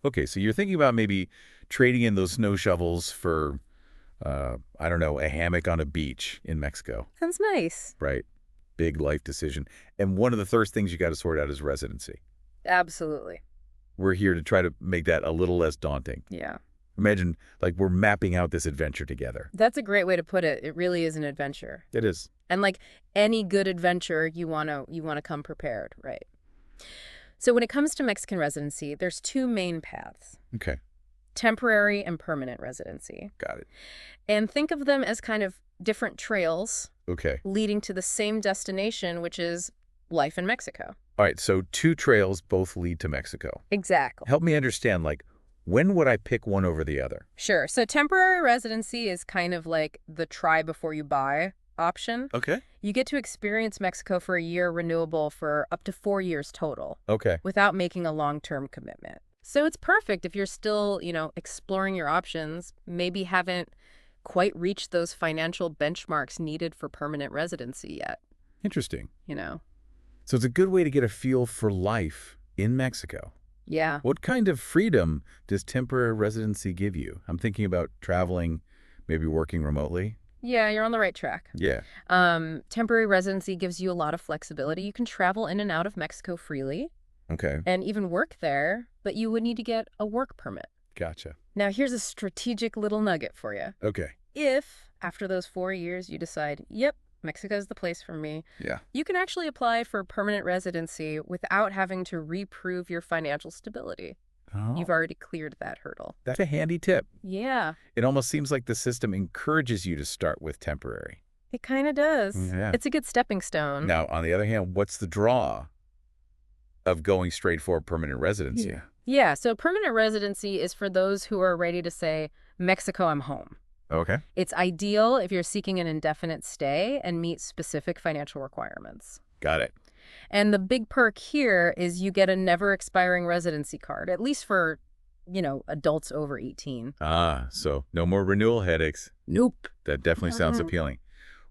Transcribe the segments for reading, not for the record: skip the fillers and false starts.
Okay, so you're thinking about maybe trading in those snow shovels for, I don't know, a hammock on a beach in Mexico, Sounds nice. right? Big life decision. And one of the first things you got to sort out is residency. Absolutely. We're here to try to make that a little less daunting. Yeah. Imagine, like, we're mapping out this adventure together. That's a great way to put it. It really is an adventure. It is. And like any good adventure, you want to come prepared, right? So when it comes to Mexican residency, there's two main paths: Okay, temporary and permanent residency. got it. And think of them as kind of different trails Okay. leading to the same destination, which is life in Mexico. All right, so two trails both lead to Mexico. Exactly. Help me understand, like, when would I pick one over the other? Sure. So temporary residency is kind of like the try before you buy option. Okay. You get to experience Mexico for a year, renewable for up to 4 years total, Okay. without making a long-term commitment. So it's perfect if you're still, exploring your options, maybe haven't quite reached those financial benchmarks needed for permanent residency yet, Interesting. you know? So it's a good way to get a feel for life in Mexico. Yeah. What kind of freedom does temporary residency give you? I'm thinking about traveling, maybe working remotely. Yeah, you're on the right track. Yeah. Temporary residency gives you a lot of flexibility. You can travel in and out of Mexico freely Okay. and even work there, but you would need to get a work permit. Gotcha. Now, here's a strategic little nugget for you. Okay. If, after those 4 years, you decide, yep, Mexico's the place for me, Yeah. you can actually apply for permanent residency without having to reprove your financial stability. Oh, You've already cleared that hurdle. that's a handy tip. Yeah, It almost seems like the system encourages you to start with temporary. it kind of does. Yeah. It's a good stepping stone. Now, on the other hand, what's the draw of going straight for permanent residency? Yeah, so permanent residency is for those who are ready to say, Mexico, I'm home. Okay. It's ideal if you're seeking an indefinite stay and meet specific financial requirements. Got it. And the big perk here is you get a never expiring residency card, at least for, adults over 18. Ah, so no more renewal headaches. Nope. That definitely sounds appealing.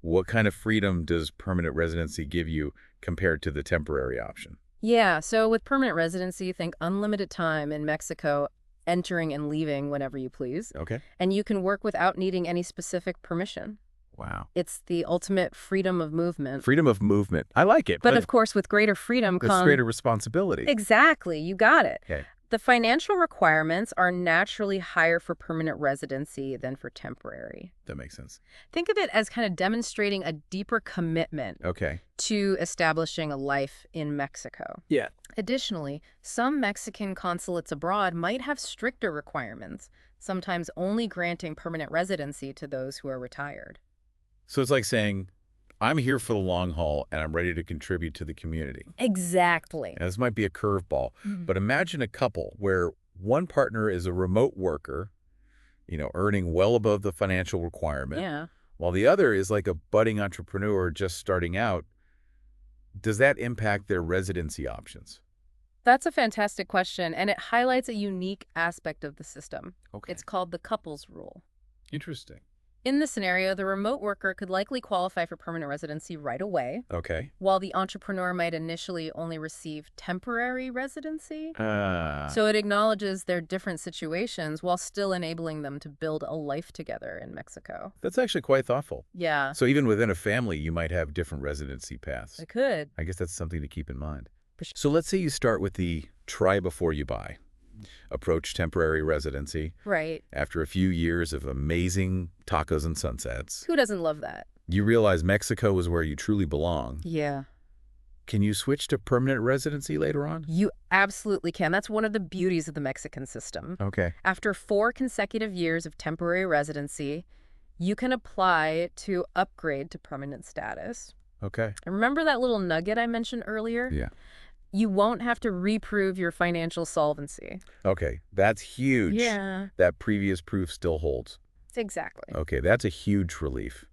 What kind of freedom does permanent residency give you compared to the temporary option? Yeah, so with permanent residency, think unlimited time in Mexico, entering and leaving whenever you please. Okay. And you can work without needing any specific permission. Wow. It's the ultimate freedom of movement. Freedom of movement. I like it, But of course, with greater freedom there's comes... greater responsibility. Exactly, you got it. Okay. The financial requirements are naturally higher for permanent residency than for temporary. That makes sense. Think of it as kind of demonstrating a deeper commitment Okay. to establishing a life in Mexico. Yeah. Additionally, some Mexican consulates abroad might have stricter requirements, sometimes only granting permanent residency to those who are retired. So it's like saying, I'm here for the long haul and I'm ready to contribute to the community. Exactly. Now, this might be a curveball, but imagine a couple where one partner is a remote worker, earning well above the financial requirement, Yeah. while the other is like a budding entrepreneur just starting out. Does that impact their residency options? That's a fantastic question, and it highlights a unique aspect of the system. Okay. It's called the couples rule. Interesting. In this scenario, the remote worker could likely qualify for permanent residency right away, Okay. while the entrepreneur might initially only receive temporary residency. So So it acknowledges their different situations while still enabling them to build a life together in Mexico. that's actually quite thoughtful. Yeah, So even within a family, you might have different residency paths. it could. I guess that's something to keep in mind. For sure. So let's say you start with the try before you buy. Approach temporary residency. Right. After a few years of amazing tacos and sunsets, Who doesn't love that? you realize Mexico is where you truly belong. Yeah. Can you switch to permanent residency later on? You absolutely can. That's one of the beauties of the Mexican system. Okay. After 4 consecutive years of temporary residency, you can apply to upgrade to permanent status. Okay. And remember that little nugget I mentioned earlier? Yeah. You won't have to reprove your financial solvency. Okay. That's huge. Yeah. That previous proof still holds. Exactly. Okay. That's a huge relief.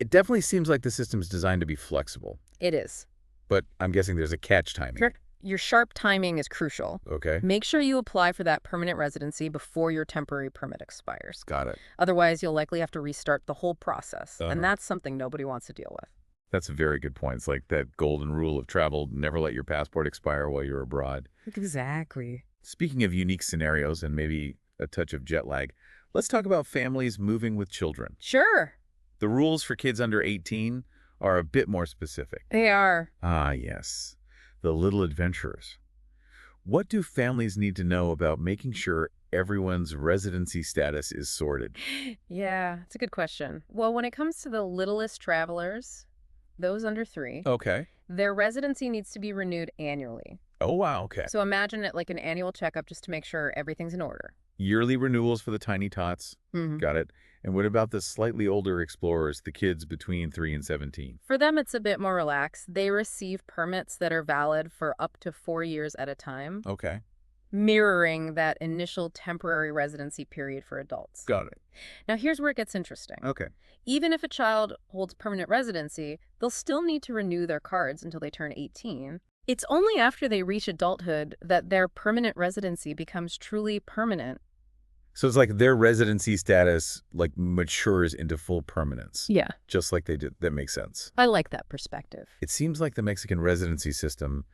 It definitely seems like the system is designed to be flexible, It is. but I'm guessing there's a catch timing. Your sharp timing is crucial. Okay. Make sure you apply for that permanent residency before your temporary permit expires. Got it. Otherwise, you'll likely have to restart the whole process, Uh-huh. and that's something nobody wants to deal with. That's a very good point. It's like that golden rule of travel, never let your passport expire while you're abroad. Exactly. Speaking of unique scenarios and maybe a touch of jet lag, let's talk about families moving with children. Sure, The rules for kids under 18 are a bit more specific. they are. Ah, yes. The little adventurers. What do families need to know about making sure everyone's residency status is sorted? Yeah, it's a good question. Well, when it comes to the littlest travelers, those under 3, Okay. their residency needs to be renewed annually. Oh, wow. Okay. So imagine it like an annual checkup just to make sure everything's in order. Yearly renewals for the tiny tots. Got it. And what about the slightly older explorers, the kids between 3 and 17? For them, it's a bit more relaxed. They receive permits that are valid for up to 4 years at a time, Okay. mirroring that initial temporary residency period for adults. Got it. Now, here's where it gets interesting. Okay. Even if a child holds permanent residency, they'll still need to renew their cards until they turn 18. It's only after they reach adulthood that their permanent residency becomes truly permanent. So it's like their residency status matures into full permanence. Yeah, Just like they did. That makes sense. I like that perspective. It seems like the Mexican residency system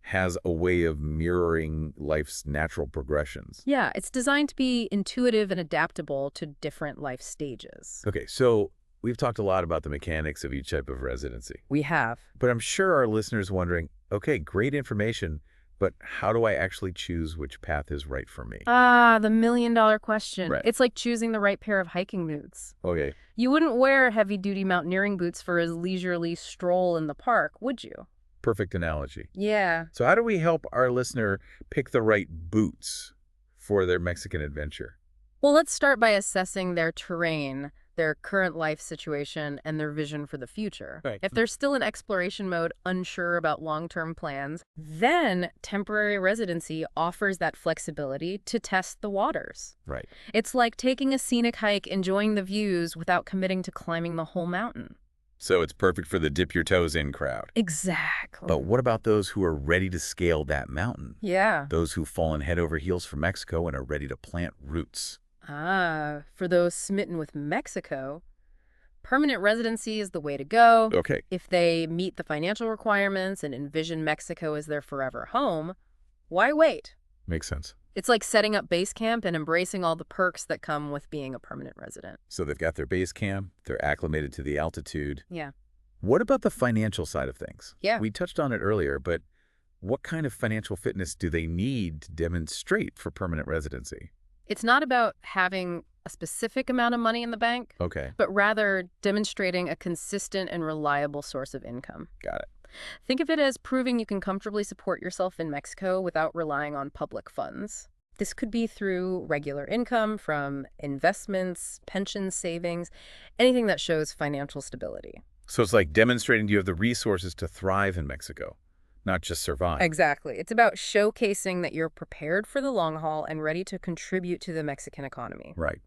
has a way of mirroring life's natural progressions. Yeah, it's designed to be intuitive and adaptable to different life stages. Okay, so we've talked a lot about the mechanics of each type of residency. We have. But I'm sure our listeners wondering, okay, great information, but how do I actually choose which path is right for me? Ah, the million-dollar question. Right. It's like choosing the right pair of hiking boots. Okay, You wouldn't wear heavy-duty mountaineering boots for a leisurely stroll in the park, would you? perfect analogy. Yeah. So how do we help our listener pick the right boots for their Mexican adventure? Well, let's start by assessing their terrain, their current life situation, and their vision for the future. Right. If they're still in exploration mode, unsure about long-term plans, then temporary residency offers that flexibility to test the waters. Right. It's like taking a scenic hike, enjoying the views without committing to climbing the whole mountain. So it's perfect for the dip your toes in crowd. Exactly. But what about those who are ready to scale that mountain? Yeah. Those who've fallen head over heels for Mexico and are ready to plant roots. Ah, for those smitten with Mexico, permanent residency is the way to go. Okay. If they meet the financial requirements and envision Mexico as their forever home, why wait? Makes sense. It's like setting up base camp and embracing all the perks that come with being a permanent resident. So they've got their base camp, they're acclimated to the altitude. Yeah. What about the financial side of things? Yeah. We touched on it earlier, but what kind of financial fitness do they need to demonstrate for permanent residency? It's not about having a specific amount of money in the bank, Okay, but rather demonstrating a consistent and reliable source of income. got it. Think of it as proving you can comfortably support yourself in Mexico without relying on public funds. This could be through regular income from investments, pension savings, anything that shows financial stability. So it's like demonstrating you have the resources to thrive in Mexico, not just survive. Exactly. It's about showcasing that you're prepared for the long haul and ready to contribute to the Mexican economy. Right.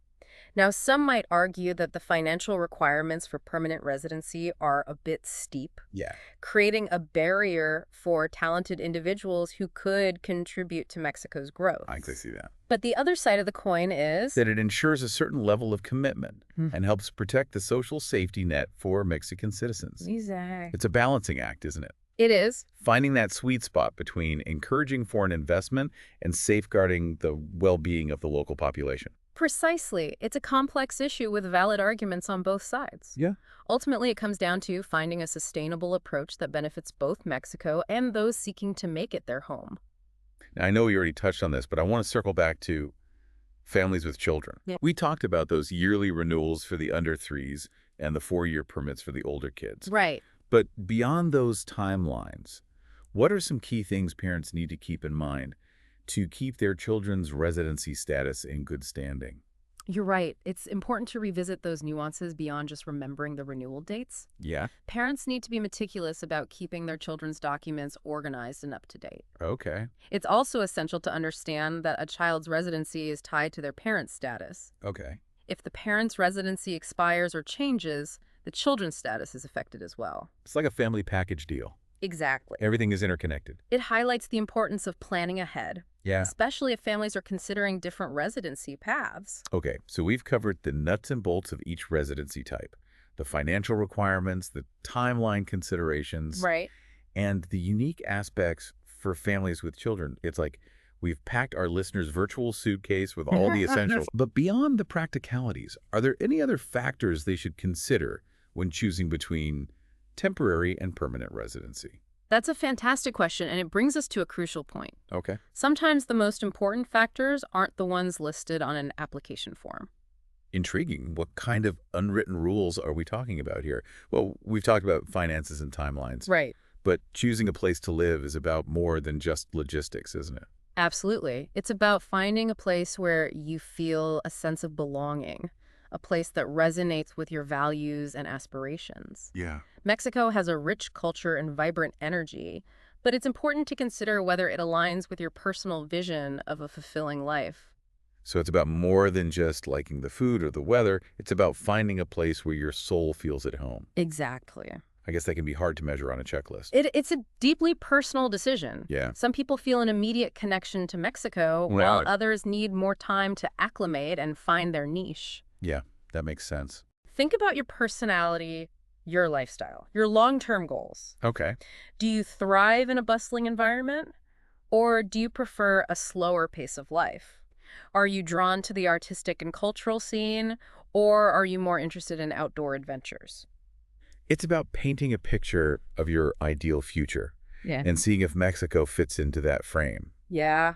Now, some might argue that the financial requirements for permanent residency are a bit steep, Yeah. creating a barrier for talented individuals who could contribute to Mexico's growth. I can see that. But the other side of the coin is That it ensures a certain level of commitment and helps protect the social safety net for Mexican citizens. Exactly. It's a balancing act, isn't it? It is. Finding that sweet spot between encouraging foreign investment and safeguarding the well-being of the local population. Precisely. It's a complex issue with valid arguments on both sides. Yeah. Ultimately, it comes down to finding a sustainable approach that benefits both Mexico and those seeking to make it their home. Now, I know we already touched on this, but I want to circle back to families with children. Yeah. We talked about those yearly renewals for the under threes and the 4-year permits for the older kids. Right. But beyond those timelines, what are some key things parents need to keep in mind to keep their children's residency status in good standing? You're right. It's important to revisit those nuances beyond just remembering the renewal dates. Yeah. Parents need to be meticulous about keeping their children's documents organized and up to date. Okay. It's also essential to understand that a child's residency is tied to their parent's status. Okay. If the parent's residency expires or changes, the children's status is affected as well. It's like a family package deal. Exactly. Everything is interconnected. It highlights the importance of planning ahead, Yeah. especially if families are considering different residency paths. Okay, so we've covered the nuts and bolts of each residency type, the financial requirements, the timeline considerations, Right. and the unique aspects for families with children. It's like We've packed our listeners' virtual suitcase with all the essentials. But beyond the practicalities, are there any other factors they should consider when choosing between temporary and permanent residency? That's a fantastic question, and it brings us to a crucial point. Okay. Sometimes the most important factors aren't the ones listed on an application form. Intriguing. What kind of unwritten rules are we talking about here? Well, we've talked about finances and timelines, Right. but choosing a place to live is about more than just logistics, isn't it? Absolutely. It's about finding a place where you feel a sense of belonging, a place that resonates with your values and aspirations. Yeah. Mexico has a rich culture and vibrant energy, but it's important to consider whether it aligns with your personal vision of a fulfilling life. So it's about more than just liking the food or the weather. It's about finding a place where your soul feels at home. Exactly. I guess that can be hard to measure on a checklist. It's a deeply personal decision. Yeah. Some people feel an immediate connection to Mexico, Wow. while others need more time to acclimate and find their niche. Yeah, that makes sense. Think about your personality, your lifestyle, your long-term goals. Okay. Do you thrive in a bustling environment, or do you prefer a slower pace of life? Are you drawn to the artistic and cultural scene, or are you more interested in outdoor adventures? It's about painting a picture of your ideal future Yeah. and seeing if Mexico fits into that frame. Yeah.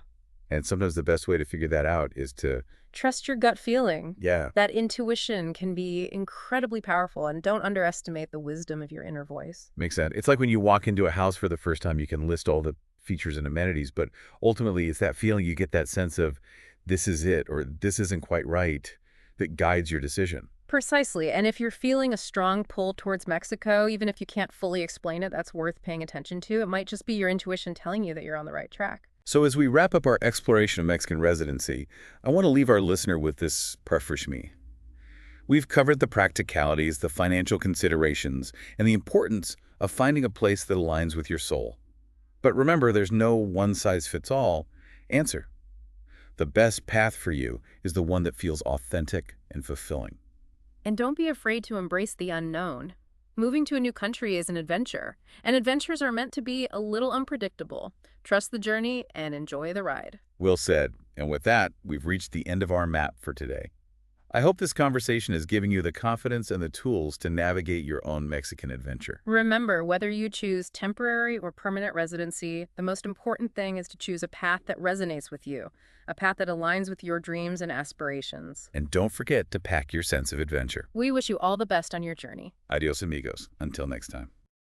And sometimes the best way to figure that out is to, Trust your gut feeling. yeah, That intuition can be incredibly powerful, and don't underestimate the wisdom of your inner voice. makes sense. It's like when you walk into a house for the first time, you can list all the features and amenities, but ultimately it's that feeling, you get that sense of this is it or this isn't quite right that guides your decision. Precisely. And if you're feeling a strong pull towards Mexico, even if you can't fully explain it, that's worth paying attention to. It might just be your intuition telling you that you're on the right track. So as we wrap up our exploration of Mexican residency, I want to leave our listener with this me. We've covered the practicalities, the financial considerations, and the importance of finding a place that aligns with your soul. But remember, there's no one-size-fits-all answer. The best path for you is the one that feels authentic and fulfilling. And don't be afraid to embrace the unknown. Moving to a new country is an adventure, and adventures are meant to be a little unpredictable. Trust the journey and enjoy the ride. Well said. And with that, we've reached the end of our map for today. I hope this conversation is giving you the confidence and the tools to navigate your own Mexican adventure. Remember, whether you choose temporary or permanent residency, the most important thing is to choose a path that resonates with you, a path that aligns with your dreams and aspirations. And don't forget to pack your sense of adventure. We wish you all the best on your journey. Adios, amigos. Until next time.